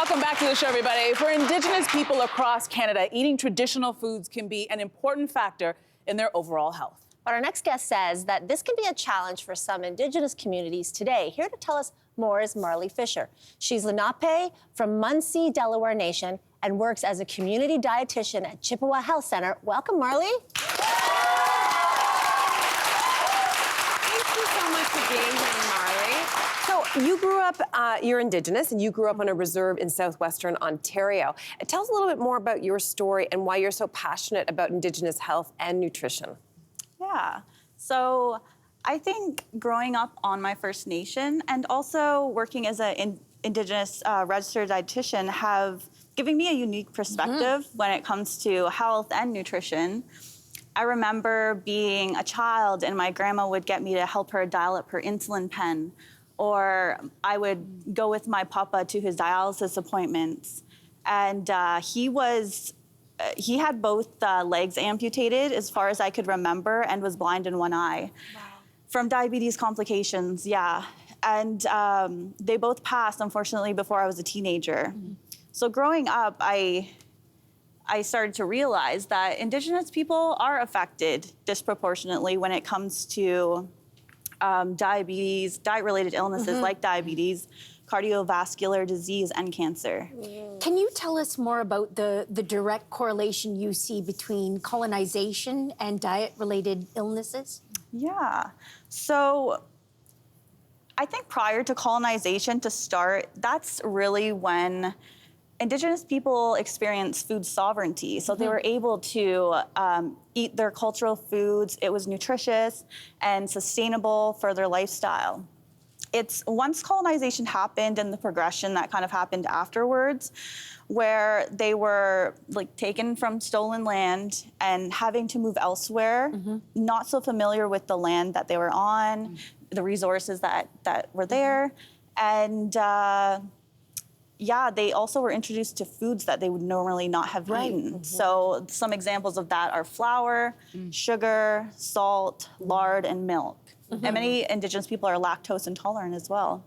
Welcome back to the show, everybody. For Indigenous people across Canada, eating traditional foods can be an important factor in their overall health. But our next guest says that this can be a challenge for some Indigenous communities today. Here to tell us more is Marley Fisher. She's Lenape from Munsee, Delaware Nation, and works as a community dietitian at Chippewa Health Center. Welcome, Marley. Thank you so much for being here, Marley. So you grew up, you're Indigenous, and you grew up on a reserve in southwestern Ontario. Tell us a little bit more about your story and why you're so passionate about Indigenous health and nutrition. Yeah, so I think growing up on my First Nation and also working as an Indigenous registered dietitian have given me a unique perspective when it comes to health and nutrition. I remember being a child and my grandma would get me to help her dial up her insulin pen, or I would go with my papa to his dialysis appointments. And he had both legs amputated as far as I could remember and was blind in one eye. Wow. From diabetes complications, yeah. And they both passed, unfortunately, before I was a teenager. Mm-hmm. So growing up, I started to realize that Indigenous people are affected disproportionately when it comes to diabetes, diet-related illnesses like diabetes, cardiovascular disease, and cancer. Can you tell us more about the direct correlation you see between colonization and diet-related illnesses? Yeah. So I think prior to colonization, to start, that's really when Indigenous people experienced food sovereignty. So they were able to eat their cultural foods. It was nutritious and sustainable for their lifestyle. It's once colonization happened and the progression that kind of happened afterwards, where they were like taken from stolen land and having to move elsewhere, not so familiar with the land that they were on, the resources that were there. And yeah, they also were introduced to foods that they would normally not have eaten. So some examples of that are flour, sugar, salt, lard, and milk. And many Indigenous people are lactose intolerant as well.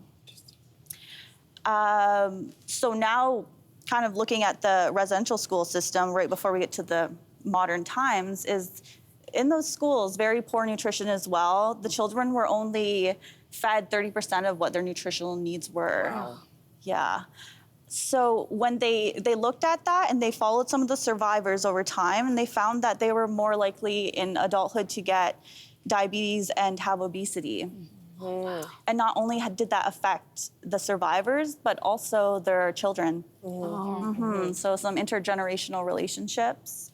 So now, kind of looking at the residential school system right before we get to the modern times, is in those schools, very poor nutrition as well. The children were only fed 30% of what their nutritional needs were. Wow. Yeah. So when they looked at that and they followed some of the survivors over time, and they found that they were more likely in adulthood to get diabetes and have obesity. And not only did that affect the survivors, but also their children. So some intergenerational relationships.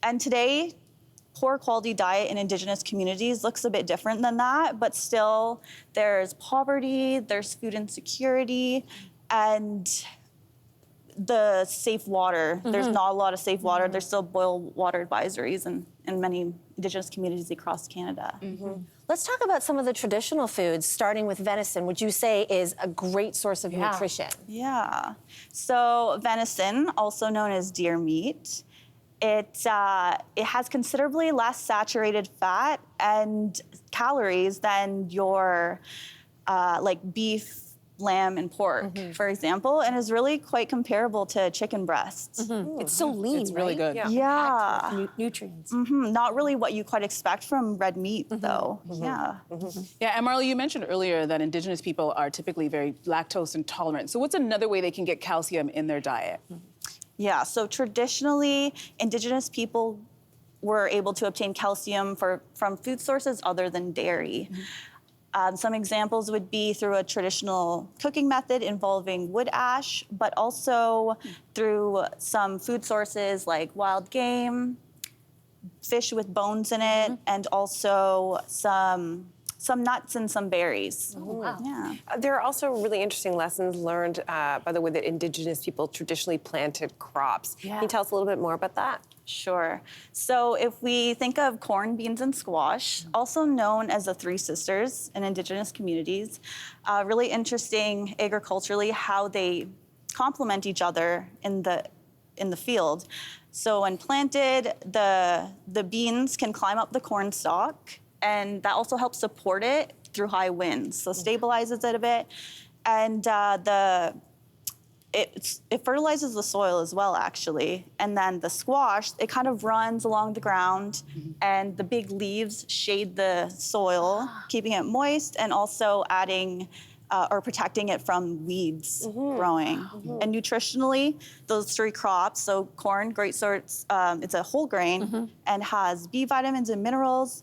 And today, poor quality diet in Indigenous communities looks a bit different than that, but still there's poverty, there's food insecurity, and the safe water. There's not a lot of safe water. There's still boil water advisories in many Indigenous communities across Canada. Let's talk about some of the traditional foods, starting with venison, which you say is a great source of nutrition. Yeah. So venison, also known as deer meat, it has considerably less saturated fat and calories than your like beef, lamb, and pork, for example, and is really quite comparable to chicken breasts. It's so lean, It's really good. Yeah. Nutrients. Not really what you quite expect from red meat, though. Yeah. Yeah, and Marley, you mentioned earlier that Indigenous people are typically very lactose intolerant. So what's another way they can get calcium in their diet? Yeah, so traditionally, Indigenous people were able to obtain calcium from food sources other than dairy. Some examples would be through a traditional cooking method involving wood ash, but also through some food sources like wild game, fish with bones in it, and also some nuts and some berries. Oh, wow. Yeah. There are also really interesting lessons learned by the way that Indigenous people traditionally planted crops. Can you tell us a little bit more about that? Sure. So if we think of corn, beans, and squash, also known as the Three Sisters in Indigenous communities, really interesting agriculturally how they complement each other in the field. So when planted, the beans can climb up the corn stalk, and that also helps support it through high winds, so stabilizes it a bit. And it fertilizes the soil as well, actually. And then the squash, it kind of runs along the ground, and the big leaves shade the soil, keeping it moist and also adding or protecting it from weeds growing. And nutritionally, those three crops, so corn, great sorts, it's a whole grain and has B vitamins and minerals.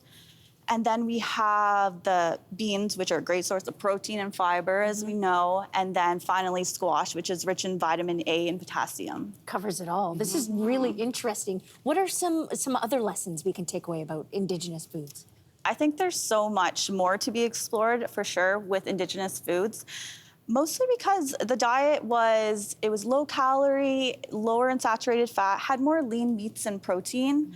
And then we have the beans, which are a great source of protein and fiber, as we know. And then finally, squash, which is rich in vitamin A and potassium. Covers it all. This is really interesting. What are some other lessons we can take away about Indigenous foods? I think there's so much more to be explored, for sure, with Indigenous foods. Mostly because the diet was low calorie, lower in saturated fat, had more lean meats and protein.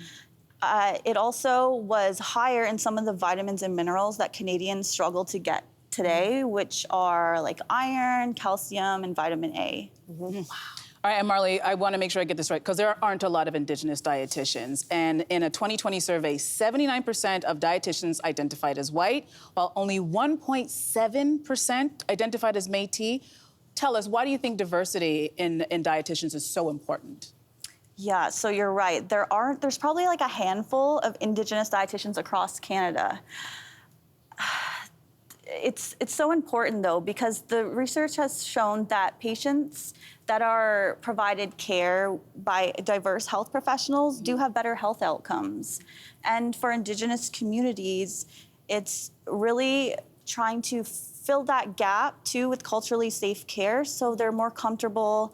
It also was higher in some of the vitamins and minerals that Canadians struggle to get today, which are like iron, calcium, and vitamin A. All right, and Marley, I want to make sure I get this right, because there aren't a lot of Indigenous dietitians. And in a 2020 survey, 79% of dietitians identified as white, while only 1.7% identified as Métis. Tell us, why do you think diversity in dietitians is so important? Yeah, so you're right. There's probably like a handful of Indigenous dietitians across Canada. It's so important, though, because the research has shown that patients that are provided care by diverse health professionals do have better health outcomes. And for Indigenous communities, it's really trying to fill that gap, too, with culturally safe care, so they're more comfortable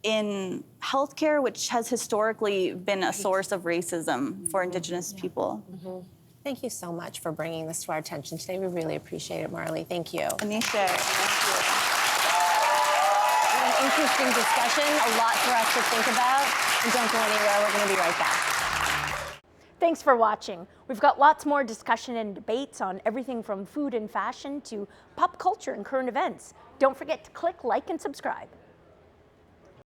in healthcare, which has historically been a source of racism for Indigenous people. Thank you so much for bringing this to our attention today. We really appreciate it, Marley. Thank you. Anisha, What an interesting discussion, a lot for us to think about. And don't go anywhere, we're going to be right back. Thanks for watching. We've got lots more discussion and debates on everything from food and fashion to pop culture and current events. Don't forget to click like and subscribe.